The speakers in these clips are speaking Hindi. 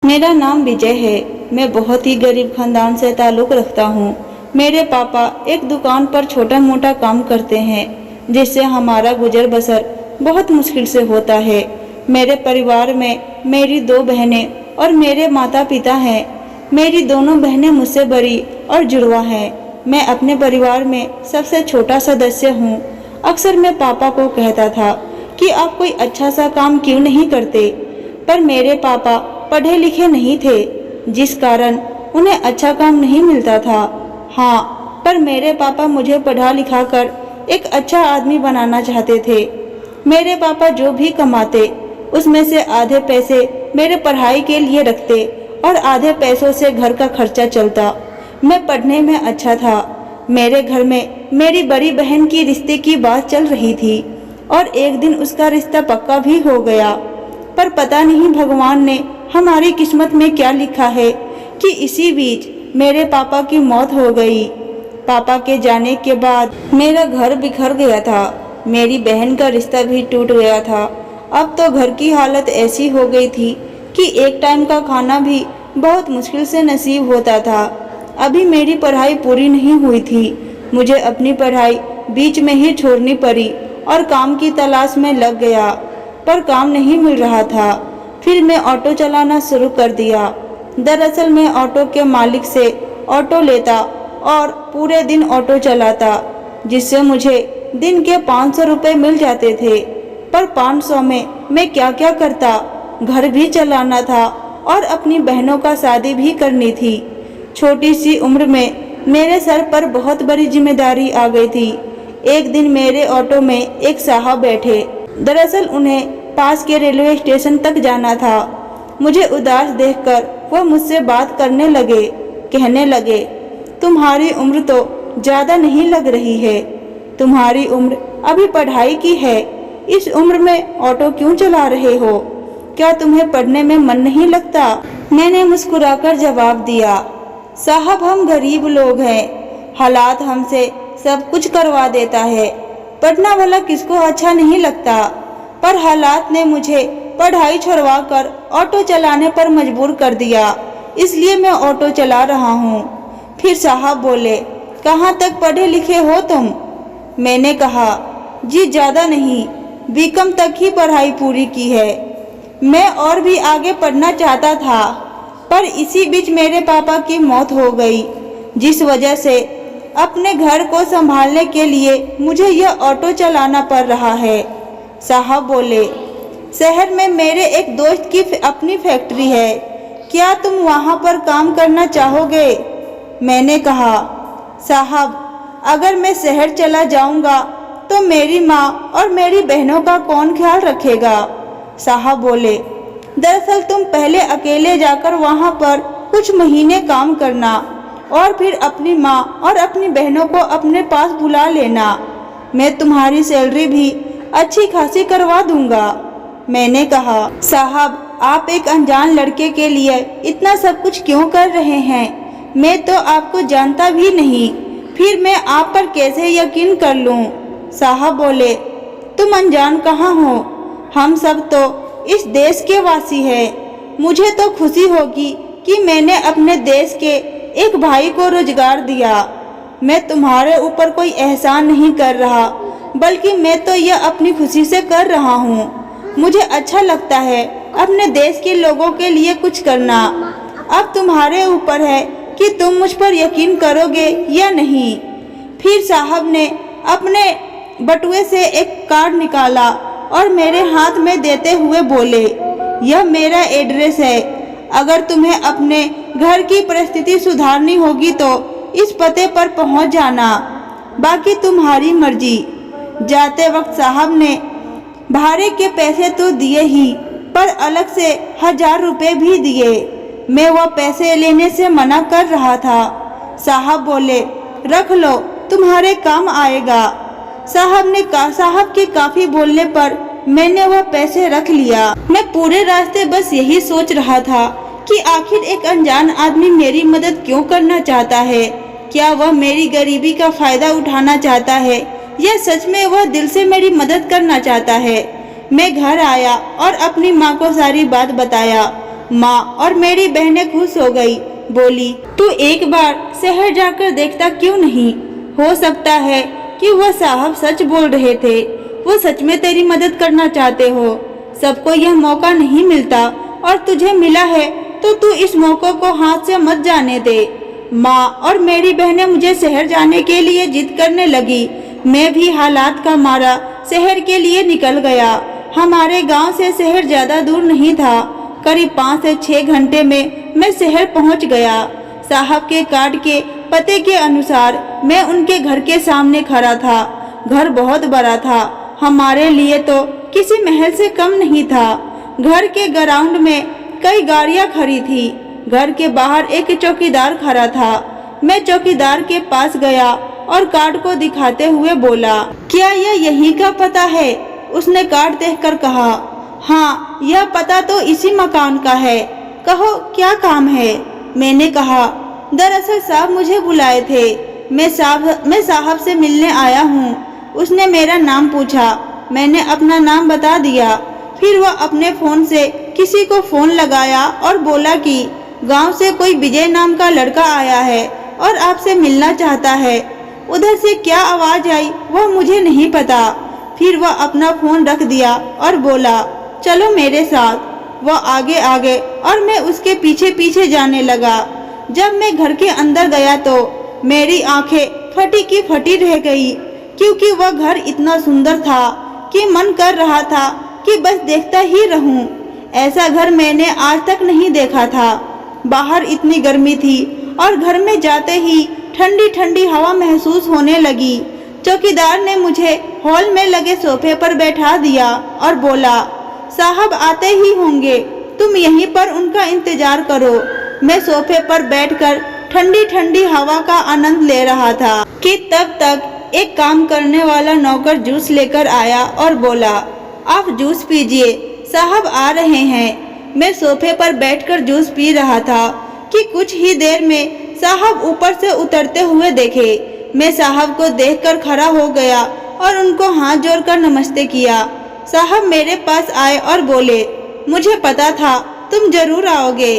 मेरा नाम विजय है। मैं बहुत ही गरीब खानदान से ताल्लुक़ रखता हूँ। मेरे पापा एक दुकान पर छोटा मोटा काम करते हैं, जिससे हमारा गुजर बसर बहुत मुश्किल से होता है। मेरे परिवार में मेरी 2 बहनें और मेरे माता पिता हैं। मेरी दोनों बहनें मुझसे बड़ी और जुड़वा हैं। मैं अपने परिवार में सबसे छोटा सदस्य हूँ। अक्सर मैं पापा को कहता था कि आप कोई अच्छा सा काम क्यों नहीं करते, पर मेरे पापा पढ़े लिखे नहीं थे, जिस कारण उन्हें अच्छा काम नहीं मिलता था। हाँ, पर मेरे पापा मुझे पढ़ा लिखा कर एक अच्छा आदमी बनाना चाहते थे। मेरे पापा जो भी कमाते उसमें से आधे पैसे मेरे पढ़ाई के लिए रखते और आधे पैसों से घर का खर्चा चलता। मैं पढ़ने में अच्छा था। मेरे घर में मेरी बड़ी बहन की रिश्ते की बात चल रही थी और एक दिन उसका रिश्ता पक्का भी हो गया। पर पता नहीं भगवान ने हमारी किस्मत में क्या लिखा है कि इसी बीच मेरे पापा की मौत हो गई। पापा के जाने के बाद मेरा घर बिखर गया था। मेरी बहन का रिश्ता भी टूट गया था। अब तो घर की हालत ऐसी हो गई थी कि एक टाइम का खाना भी बहुत मुश्किल से नसीब होता था। अभी मेरी पढ़ाई पूरी नहीं हुई थी। मुझे अपनी पढ़ाई बीच में ही छोड़नी पड़ी और काम की तलाश में लग गया, पर काम नहीं मिल रहा था। फिर मैं ऑटो चलाना शुरू कर दिया। दरअसल मैं ऑटो के मालिक से ऑटो लेता और पूरे दिन ऑटो चलाता, जिससे मुझे दिन के 500 रुपये मिल जाते थे। पर 500 में मैं क्या क्या करता। घर भी चलाना था और अपनी बहनों का शादी भी करनी थी। छोटी सी उम्र में मेरे सर पर बहुत बड़ी जिम्मेदारी आ गई थी। एक दिन मेरे ऑटो में एक साहब बैठे। दरअसल उन्हें पास के रेलवे स्टेशन तक जाना था। मुझे उदास देखकर वह मुझसे बात करने लगे। कहने लगे, तुम्हारी उम्र तो ज़्यादा नहीं लग रही है। तुम्हारी उम्र अभी पढ़ाई की है। इस उम्र में ऑटो क्यों चला रहे हो? क्या तुम्हें पढ़ने में मन नहीं लगता? मैंने मुस्कुराकर जवाब दिया, साहब हम गरीब लोग हैं। हालात हमसे सब कुछ करवा देता है। पढ़ना वाला किसको अच्छा नहीं लगता, पर हालात ने मुझे पढ़ाई छुड़वा कर ऑटो चलाने पर मजबूर कर दिया, इसलिए मैं ऑटो चला रहा हूँ। फिर साहब बोले, कहाँ तक पढ़े लिखे हो तुम? मैंने कहा, जी ज़्यादा नहीं, बीकॉम तक ही पढ़ाई पूरी की है। मैं और भी आगे पढ़ना चाहता था, पर इसी बीच मेरे पापा की मौत हो गई, जिस वजह से अपने घर को संभालने के लिए मुझे यह ऑटो चलाना पड़ रहा है। साहब बोले, शहर में मेरे एक दोस्त की अपनी फैक्ट्री है, क्या तुम वहाँ पर काम करना चाहोगे? मैंने कहा, साहब अगर मैं शहर चला जाऊँगा तो मेरी माँ और मेरी बहनों का कौन ख्याल रखेगा? साहब बोले, दरअसल तुम पहले अकेले जाकर वहाँ पर कुछ महीने काम करना और फिर अपनी माँ और अपनी बहनों को अपने पास बुला लेना। मैं तुम्हारी सैलरी भी अच्छी खासी करवा दूंगा। मैंने कहा, साहब आप एक अनजान लड़के के लिए इतना सब कुछ क्यों कर रहे हैं? मैं तो आपको जानता भी नहीं, फिर मैं आप पर कैसे यकीन कर लूं? साहब बोले, तुम अनजान कहाँ हो? हम सब तो इस देश के वासी हैं। मुझे तो खुशी होगी कि मैंने अपने देश के एक भाई को रोजगार दिया। मैं तुम्हारे ऊपर कोई एहसान नहीं कर रहा, बल्कि मैं तो यह अपनी खुशी से कर रहा हूँ। मुझे अच्छा लगता है अपने देश के लोगों के लिए कुछ करना। अब तुम्हारे ऊपर है कि तुम मुझ पर यकीन करोगे या नहीं। फिर साहब ने अपने बटुए से एक कार्ड निकाला और मेरे हाथ में देते हुए बोले, यह मेरा एड्रेस है। अगर तुम्हें अपने घर की परिस्थिति सुधारनी होगी तो इस पते पर पहुंच जाना, बाकी तुम्हारी मर्जी। जाते वक्त साहब ने भाड़े के पैसे तो दिए ही, पर अलग से 1000 रुपये भी दिए। मैं वह पैसे लेने से मना कर रहा था। साहब बोले, रख लो, तुम्हारे काम आएगा। साहब के काफी बोलने पर मैंने वह पैसे रख लिया। मैं पूरे रास्ते बस यही सोच रहा था कि आखिर एक अनजान आदमी मेरी मदद क्यों करना चाहता है। क्या वह मेरी गरीबी का फायदा उठाना चाहता है या सच में वह दिल से मेरी मदद करना चाहता है? मैं घर आया और अपनी माँ को सारी बात बताया। माँ और मेरी बहनें खुश हो गई। बोली, तू एक बार शहर जाकर देखता क्यों नहीं? हो सकता है कि वह साहब सच बोल रहे थे, वो सच में तेरी मदद करना चाहते हो। सबको यह मौका नहीं मिलता और तुझे मिला है तो तू इस मौके को हाथ से मत जाने दे। माँ और मेरी बहनें मुझे शहर जाने के लिए जिद करने लगी। मैं भी हालात का मारा शहर के लिए निकल गया। हमारे गांव से शहर ज्यादा दूर नहीं था, करीब 5 से 6 घंटे में मैं शहर पहुंच गया। साहब के कार्ड के पते के अनुसार मैं उनके घर के सामने खड़ा था। घर बहुत बड़ा था, हमारे लिए तो किसी महल से कम नहीं था। घर के ग्राउंड में कई गाड़ियां खड़ी थी। घर के बाहर एक चौकीदार खड़ा था। मैं चौकीदार के पास गया और कार्ड को दिखाते हुए बोला, क्या यह यहीं का पता है? उसने कार्ड देखकर कहा, हाँ, यह पता तो इसी मकान का है। कहो क्या काम है? मैंने कहा, दरअसल साहब मुझे बुलाए थे, मैं साहब से मिलने आया हूँ। उसने मेरा नाम पूछा, मैंने अपना नाम बता दिया। फिर वह अपने फोन से किसी को फोन लगाया और बोला कि गांव से कोई विजय नाम का लड़का आया है और आपसे मिलना चाहता है। उधर से क्या आवाज आई वह मुझे नहीं पता। फिर वह अपना फोन रख दिया और बोला, चलो मेरे साथ। वह आगे आगे और मैं उसके पीछे पीछे जाने लगा। जब मैं घर के अंदर गया तो मेरी आंखें फटी की फटी रह गई, क्योंकि वह घर इतना सुंदर था कि मन कर रहा था कि बस देखता ही रहूं। ऐसा घर मैंने आज तक नहीं देखा था। बाहर इतनी गर्मी थी और घर में जाते ही ठंडी ठंडी हवा महसूस होने लगी। चौकीदार ने मुझे हॉल में लगे सोफे पर बैठा दिया और बोला, साहब आते ही होंगे, तुम यहीं पर उनका इंतजार करो। मैं सोफे पर बैठकर ठंडी ठंडी हवा का आनंद ले रहा था कि तब तक एक काम करने वाला नौकर जूस लेकर आया और बोला, आप जूस पीजिए, साहब आ रहे हैं। मैं सोफे पर बैठकर जूस पी रहा था कि कुछ ही देर में साहब ऊपर से उतरते हुए देखे। मैं साहब को देखकर खड़ा हो गया और उनको हाथ जोड़कर नमस्ते किया। साहब मेरे पास आए और बोले, मुझे पता था तुम जरूर आओगे।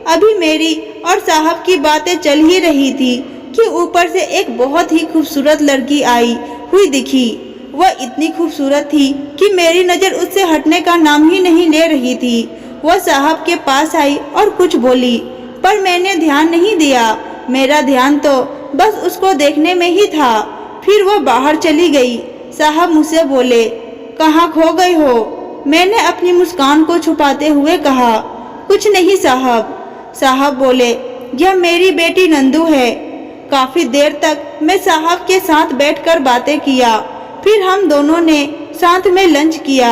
अभी मेरी और साहब की बातें चल ही रही थी कि ऊपर से एक बहुत ही खूबसूरत लड़की आई हुई दिखी। वह इतनी खूबसूरत थी कि मेरी नज़र उससे हटने का नाम ही नहीं ले रही थी। वह साहब के पास आई और कुछ बोली, पर मैंने ध्यान नहीं दिया। मेरा ध्यान तो बस उसको देखने में ही था। फिर वह बाहर चली गई। साहब मुझसे बोले, कहाँ खो गए हो? मैंने अपनी मुस्कान को छुपाते हुए कहा, कुछ नहीं साहब। साहब बोले, यह मेरी बेटी नंदू है। काफी देर तक मैं साहब के साथ बैठकर बातें किया। फिर हम दोनों ने साथ में लंच किया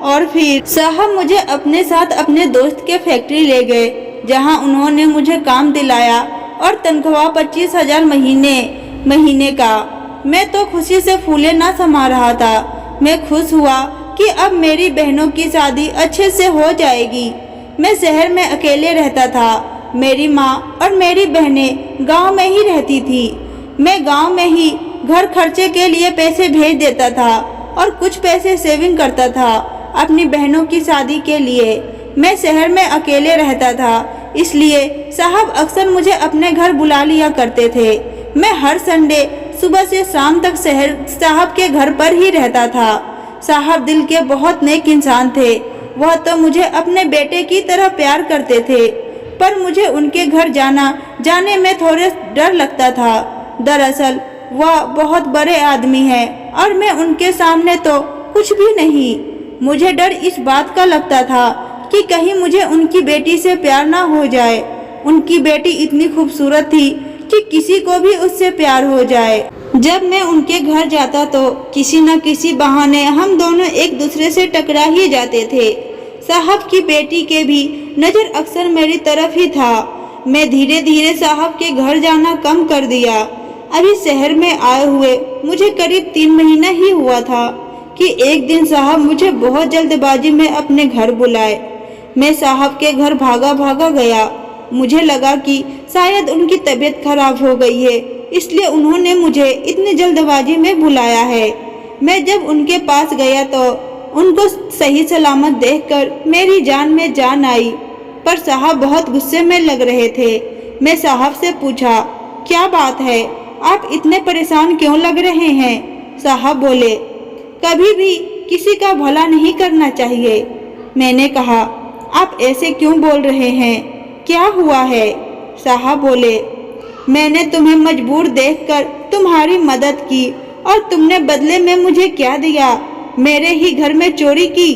और फिर साहब मुझे अपने साथ अपने दोस्त के फैक्ट्री ले गए, जहां उन्होंने मुझे काम दिलाया और तनख्वाह 25,000 महीने का। मैं तो खुशी से फूले ना समा रहा था। मैं खुश हुआ कि अब मेरी बहनों की शादी अच्छे से हो जाएगी। मैं शहर में अकेले रहता था। मेरी माँ और मेरी बहनें गांव में ही रहती थी। मैं गांव में ही घर खर्चे के लिए पैसे भेज देता था और कुछ पैसे सेविंग करता था अपनी बहनों की शादी के लिए। मैं शहर में अकेले रहता था, इसलिए साहब अक्सर मुझे अपने घर बुला लिया करते थे। मैं हर संडे सुबह से शाम तक साहब के घर पर ही रहता था। साहब दिल के बहुत नेक इंसान थे। वह तो मुझे अपने बेटे की तरह प्यार करते थे, पर मुझे उनके घर जाने में थोड़े डर लगता था। दरअसल वह बहुत बड़े आदमी हैं और मैं उनके सामने तो कुछ भी नहीं। मुझे डर इस बात का लगता था कि कहीं मुझे उनकी बेटी से प्यार ना हो जाए। उनकी बेटी इतनी खूबसूरत थी कि किसी को भी उससे प्यार हो जाए। जब मैं उनके घर जाता तो किसी न किसी बहाने हम दोनों एक दूसरे से टकरा ही जाते थे। साहब की बेटी के भी नज़र अक्सर मेरी तरफ ही था। मैं धीरे धीरे साहब के घर जाना कम कर दिया। अभी शहर में आए हुए मुझे करीब 3 महीना ही हुआ था कि एक दिन साहब मुझे बहुत जल्दबाजी में अपने घर बुलाए। मैं साहब के घर भागा गया। मुझे लगा कि शायद उनकी तबीयत खराब हो गई है, इसलिए उन्होंने मुझे इतनी जल्दबाजी में बुलाया है। मैं जब उनके पास गया तो उनको सही सलामत देखकर मेरी जान में जान आई, पर साहब बहुत गुस्से में लग रहे थे। मैं साहब से पूछा, क्या बात है, आप इतने परेशान क्यों लग रहे हैं? साहब बोले, कभी भी किसी का भला नहीं करना चाहिए। मैंने कहा, आप ऐसे क्यों बोल रहे हैं, क्या हुआ है? साहब बोले, मैंने तुम्हें मजबूर देखकर तुम्हारी मदद की और तुमने बदले में मुझे क्या दिया? मेरे ही घर में चोरी की।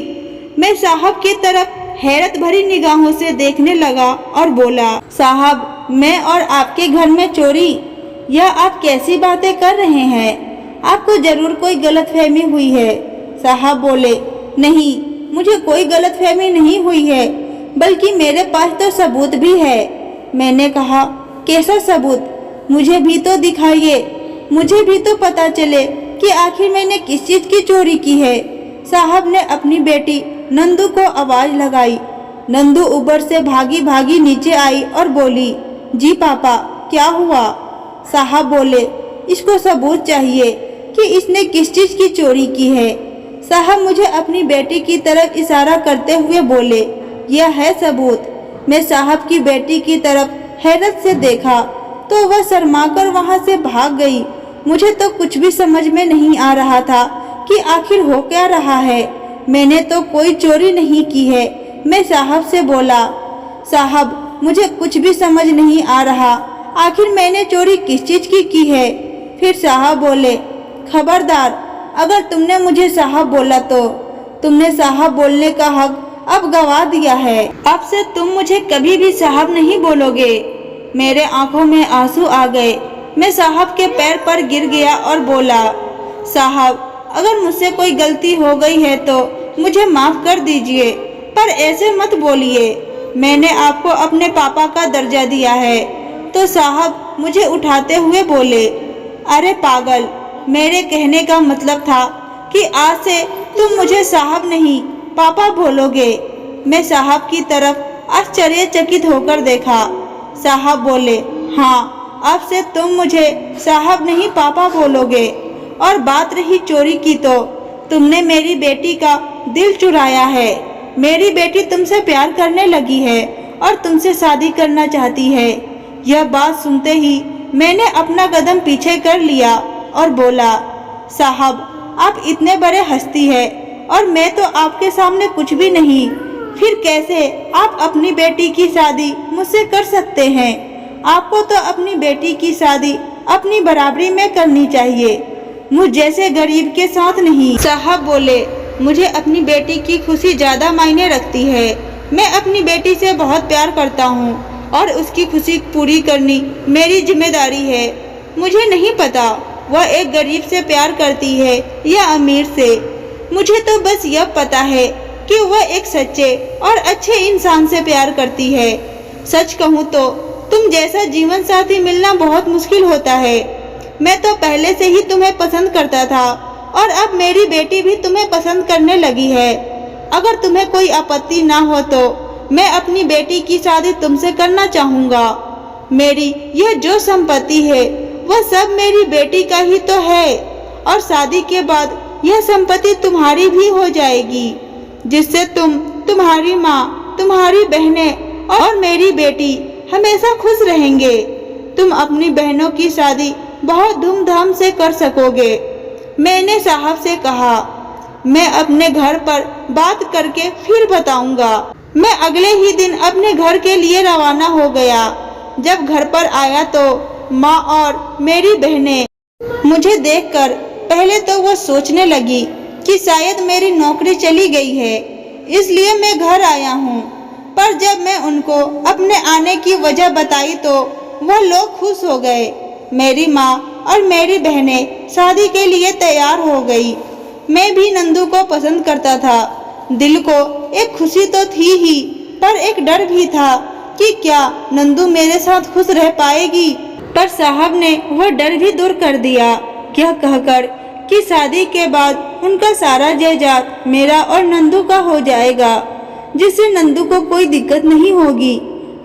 मैं साहब की तरफ हैरत भरी निगाहों से देखने लगा और बोला, साहब, मैं और आपके घर में चोरी? यह आप कैसी बातें कर रहे हैं? आपको जरूर कोई गलतफहमी हुई है। साहब बोले, नहीं, मुझे कोई गलतफहमी नहीं हुई है, बल्कि मेरे पास तो सबूत भी है। मैंने कहा, कैसा सबूत? मुझे भी तो दिखाइए, मुझे भी तो पता चले कि आखिर मैंने किस चीज की चोरी की है। साहब ने अपनी बेटी नंदू को आवाज लगाई। नंदू ऊपर से भागी भागी नीचे आई और बोली, जी पापा, क्या हुआ? साहब बोले, इसको सबूत चाहिए कि इसने किस चीज की चोरी की है। साहब मुझे अपनी बेटी की तरफ इशारा करते हुए बोले, यह है सबूत। मैं साहब की बेटी की तरफ हैरत से देखा तो वह शर्माकर वहां से भाग गई। मुझे तो कुछ भी समझ में नहीं आ रहा था कि आखिर हो क्या रहा है। मैंने तो कोई चोरी नहीं की है। मैं साहब से बोला, साहब, मुझे कुछ भी समझ नहीं आ रहा, आखिर मैंने चोरी किस चीज की है? फिर साहब बोले, खबरदार, अगर तुमने मुझे साहब बोला तो तुमने साहब बोलने का हक अब गवा दिया है। अब से तुम मुझे कभी भी साहब नहीं बोलोगे। मेरे आंखों में आंसू आ गए। मैं साहब के पैर पर गिर गया और बोला, साहब, अगर मुझसे कोई गलती हो गई है तो मुझे माफ कर दीजिए, पर ऐसे मत बोलिए। मैंने आपको अपने पापा का दर्जा दिया है। तो साहब मुझे उठाते हुए बोले, अरे पागल, मेरे कहने का मतलब था कि आज से तुम मुझे साहब नहीं पापा बोलोगे। मैं साहब की तरफ आश्चर्यचकित होकर देखा। साहब बोले, हाँ, अब से तुम मुझे साहब नहीं पापा बोलोगे। और बात रही चोरी की, तो तुमने मेरी बेटी का दिल चुराया है। मेरी बेटी तुमसे प्यार करने लगी है और तुमसे शादी करना चाहती है। यह बात सुनते ही मैंने अपना कदम पीछे कर लिया और बोला, साहब, आप इतने बड़े हस्ती है और मैं तो आपके सामने कुछ भी नहीं। फिर कैसे आप अपनी बेटी की शादी मुझसे कर सकते हैं? आपको तो अपनी बेटी की शादी अपनी बराबरी में करनी चाहिए, मुझ जैसे गरीब के साथ नहीं। साहब बोले, मुझे अपनी बेटी की खुशी ज्यादा मायने रखती है। मैं अपनी बेटी से बहुत प्यार करता हूँ और उसकी खुशी पूरी करनी मेरी जिम्मेदारी है। मुझे नहीं पता वह एक गरीब से प्यार करती है या अमीर से। मुझे तो बस यह पता है कि वह एक सच्चे और अच्छे इंसान से प्यार करती है। सच कहूँ तो तुम जैसा जीवन साथी मिलना बहुत मुश्किल होता है। मैं तो पहले से ही तुम्हें पसंद करता था और अब मेरी बेटी भी तुम्हें पसंद करने लगी है। अगर तुम्हें कोई आपत्ति ना हो तो मैं अपनी बेटी की शादी तुमसे करना चाहूँगा। मेरी यह जो संपत्ति है वह सब मेरी बेटी का ही तो है और शादी के बाद यह संपत्ति तुम्हारी भी हो जाएगी, जिससे तुम, तुम्हारी माँ, तुम्हारी बहनें और मेरी बेटी हमेशा खुश रहेंगे। तुम अपनी बहनों की शादी बहुत धूमधाम से कर सकोगे। मैंने साहब से कहा, मैं अपने घर पर बात करके फिर बताऊंगा। मैं अगले ही दिन अपने घर के लिए रवाना हो गया। जब घर पर आया तो माँ और मेरी बहनें मुझे देखकर पहले तो वो सोचने लगी कि शायद मेरी नौकरी चली गई है, इसलिए मैं घर आया हूँ। पर जब मैं उनको अपने आने की वजह बताई तो वह लोग खुश हो गए। मेरी माँ और मेरी बहनें शादी के लिए तैयार हो गई। मैं भी नंदू को पसंद करता था। दिल को एक खुशी तो थी ही, पर एक डर भी था कि क्या नंदू मेरे साथ खुश रह पाएगी। पर साहब ने वह डर भी दूर कर दिया, यह कहकर कि शादी के बाद उनका सारा जायदाद मेरा और नंदू का हो जाएगा, जिससे नंदू को कोई दिक्कत नहीं होगी।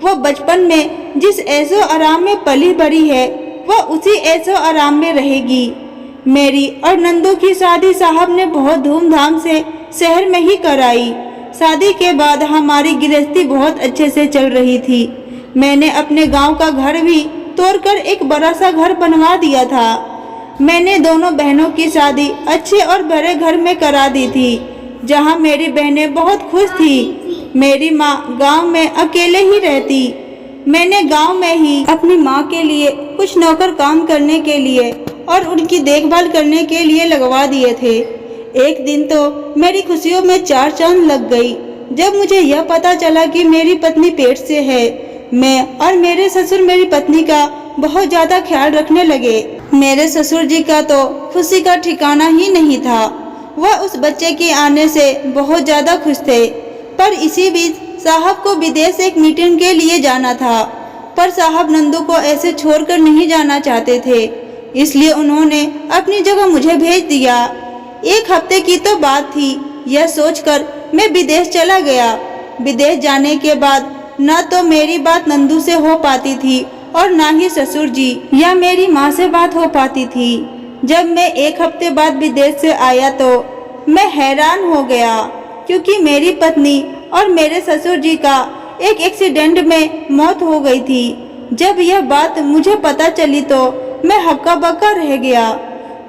वह बचपन में जिस ऐशो आराम में पली बड़ी है वह उसी ऐशो आराम में रहेगी। मेरी और नंदू की शादी साहब ने बहुत धूमधाम से शहर में ही कराई। शादी के बाद हमारी गृहस्थी बहुत अच्छे से चल रही थी। मैंने अपने गांव का घर भी तोड़कर एक बड़ा सा घर बनवा दिया था। मैंने दोनों बहनों की शादी अच्छे और बड़े घर में करा दी थी, जहां मेरी बहनें बहुत खुश थी। मेरी माँ गांव में अकेले ही रहती। मैंने गांव में ही अपनी माँ के लिए कुछ नौकर काम करने के लिए और उनकी देखभाल करने के लिए लगवा दिए थे। एक दिन तो मेरी खुशियों में चार चांद लग गई जब मुझे यह पता चला कि मेरी पत्नी पेट से है। मैं और मेरे ससुर मेरी पत्नी का बहुत ज्यादा ख्याल रखने लगे। मेरे ससुर जी का तो खुशी का ठिकाना ही नहीं था। वह उस बच्चे के आने से बहुत ज्यादा खुश थे। पर इसी बीच साहब को विदेश एक मीटिंग के लिए जाना था, पर साहब नंदू को ऐसे छोड़कर नहीं जाना चाहते थे, इसलिए उन्होंने अपनी जगह मुझे भेज दिया। एक हफ्ते की तो बात थी। यह सोचकर मैं विदेश चला गया। विदेश जाने के बाद न तो मेरी बात नंदू से हो पाती थी और न ही ससुर जी या मेरी माँ से बात हो पाती थी। जब मैं एक हफ्ते बाद विदेश से आया तो मैं हैरान हो गया, क्योंकि मेरी पत्नी और मेरे ससुर जी का एक एक्सीडेंट में मौत हो गई थी। जब यह बात मुझे पता चली तो मैं हक्का बक्का रह गया।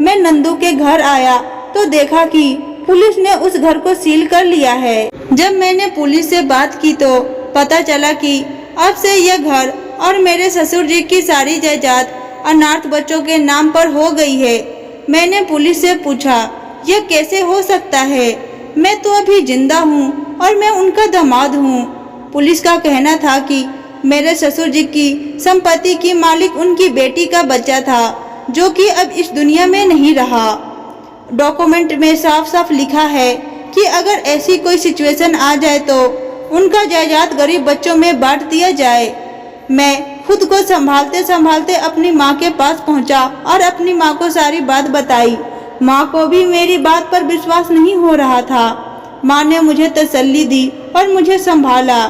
मैं नंदू के घर आया तो देखा कि पुलिस ने उस घर को सील कर लिया है। जब मैंने पुलिस से बात की तो पता चला कि अब से यह घर और मेरे ससुर जी की सारी जायदाद अनाथ बच्चों के नाम पर हो गई है। मैंने पुलिस से पूछा, यह कैसे हो सकता है? मैं तो अभी जिंदा हूँ और मैं उनका दामाद हूँ। पुलिस का कहना था कि मेरे ससुर जी की संपत्ति की मालिक उनकी बेटी का बच्चा था, जो कि अब इस दुनिया में नहीं रहा। डॉक्यूमेंट में साफ साफ लिखा है कि अगर ऐसी कोई सिचुएशन आ जाए तो उनका जायदाद गरीब बच्चों में बांट दिया जाए। मैं खुद को संभालते संभालते अपनी माँ के पास पहुँचा और अपनी माँ को सारी बात बताई। माँ को भी मेरी बात पर विश्वास नहीं हो रहा था। माँ ने मुझे तसल्ली दी और मुझे संभाला।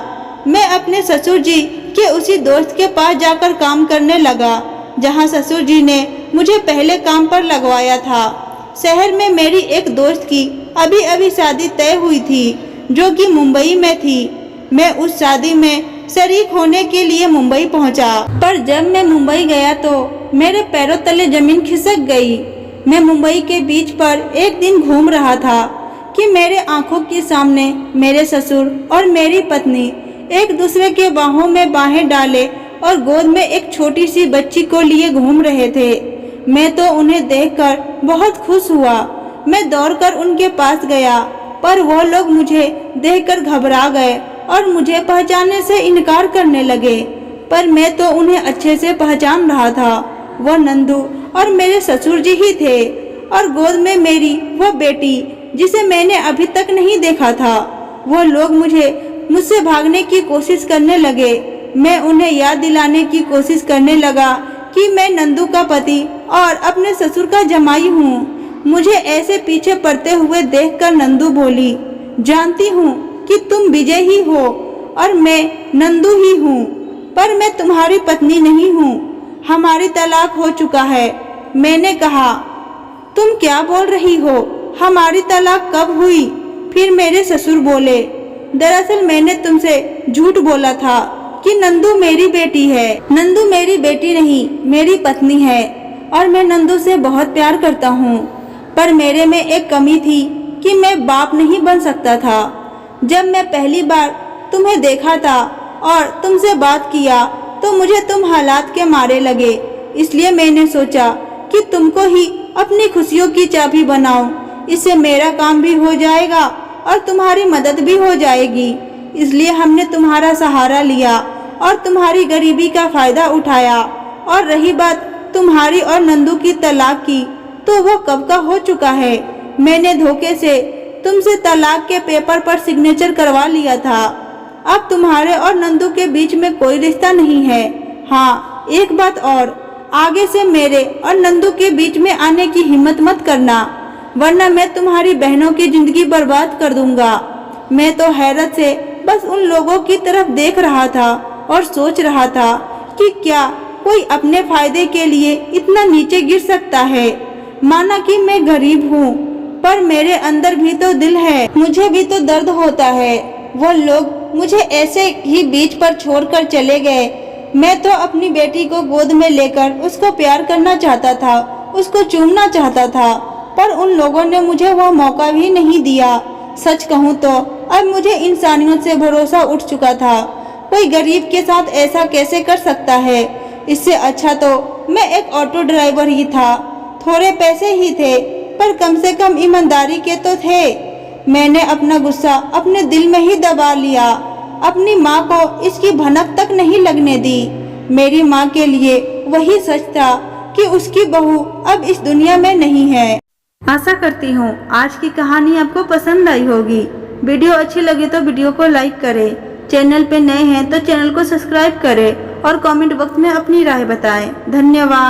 मैं अपने ससुर जी के उसी दोस्त के पास जाकर काम करने लगा जहाँ ससुर जी ने मुझे पहले काम पर लगवाया था। शहर में मेरी एक दोस्त की अभी अभी शादी तय हुई थी, जो कि मुंबई में थी। मैं उस शादी में शरीक होने के लिए मुंबई पहुंचा, पर जब मैं मुंबई गया तो मेरे पैरों तले जमीन खिसक गई। मैं मुंबई के बीच पर एक दिन घूम रहा था कि मेरे आंखों के सामने मेरे ससुर और मेरी पत्नी एक दूसरे के बाहों में बाहें डाले और गोद में एक छोटी सी बच्ची को लिए घूम रहे थे। मैं तो उन्हें देखकर बहुत खुश हुआ। मैं दौड़कर उनके पास गया, पर वो लोग मुझे देखकर घबरा गए और मुझे पहचानने से इनकार करने लगे। पर मैं तो उन्हें अच्छे से पहचान रहा था। वह नंदू और मेरे ससुर जी ही थे और गोद में मेरी वह बेटी, जिसे मैंने अभी तक नहीं देखा था। वो लोग मुझसे भागने की कोशिश करने लगे। मैं उन्हें याद दिलाने की कोशिश करने लगा कि मैं नंदू का पति और अपने ससुर का जमाई हूँ। मुझे ऐसे पीछे पड़ते हुए देखकर नंदू बोली, जानती हूँ कि तुम विजय ही हो और मैं नंदू ही हूँ, पर मैं तुम्हारी पत्नी नहीं हूँ। हमारी तलाक हो चुका है। मैंने कहा, तुम क्या बोल रही हो? हमारी तलाक कब हुई? फिर मेरे ससुर बोले, दरअसल मैंने तुमसे झूठ बोला था कि नंदू मेरी बेटी है। नंदू मेरी बेटी नहीं, मेरी पत्नी है और मैं नंदू से बहुत प्यार करता हूँ। पर मेरे में एक कमी थी कि मैं बाप नहीं बन सकता था। जब मैं पहली बार तुम्हें देखा था और तुमसे बात किया तो मुझे तुम हालात के मारे लगे, इसलिए मैंने सोचा कि तुमको ही अपनी खुशियों की चाबी बनाऊं। इससे मेरा काम भी हो जाएगा और तुम्हारी मदद भी हो जाएगी। इसलिए हमने तुम्हारा सहारा लिया और तुम्हारी गरीबी का फायदा उठाया। और रही बात तुम्हारी और नंदू की तलाक की, तो वो कब का हो चुका है। मैंने धोखे से तुमसे तलाक के पेपर पर सिग्नेचर करवा लिया था। अब तुम्हारे और नंदू के बीच में कोई रिश्ता नहीं है। हाँ, एक बात और, आगे से मेरे और नंदू के बीच में आने की हिम्मत मत करना, वरना मैं तुम्हारी बहनों की जिंदगी बर्बाद कर दूंगा। मैं तो हैरत से बस उन लोगों की तरफ देख रहा था और सोच रहा था कि क्या कोई अपने फायदे के लिए इतना नीचे गिर सकता है। माना कि मैं गरीब हूँ, पर मेरे अंदर भी तो दिल है, मुझे भी तो दर्द होता है। वो लोग मुझे ऐसे ही बीच पर छोड़कर चले गए। मैं तो अपनी बेटी को गोद में लेकर उसको प्यार करना चाहता था, उसको चूमना चाहता था, पर उन लोगों ने मुझे वह मौका भी नहीं दिया। सच कहूँ तो अब मुझे इंसानियत से भरोसा उठ चुका था। कोई गरीब के साथ ऐसा कैसे कर सकता है? इससे अच्छा तो मैं एक ऑटो ड्राइवर ही था। थोड़े पैसे ही थे, पर कम से कम ईमानदारी के तो थे। मैंने अपना गुस्सा अपने दिल में ही दबा लिया। अपनी माँ को इसकी भनक तक नहीं लगने दी। मेरी माँ के लिए वही सच था कि उसकी बहू अब इस दुनिया में नहीं है। आशा करती हूँ आज की कहानी आपको पसंद आई होगी। वीडियो अच्छी लगी तो वीडियो को लाइक करें। चैनल पे नए हैं तो चैनल को सब्सक्राइब करें और कमेंट बॉक्स में अपनी राय बताएं। धन्यवाद।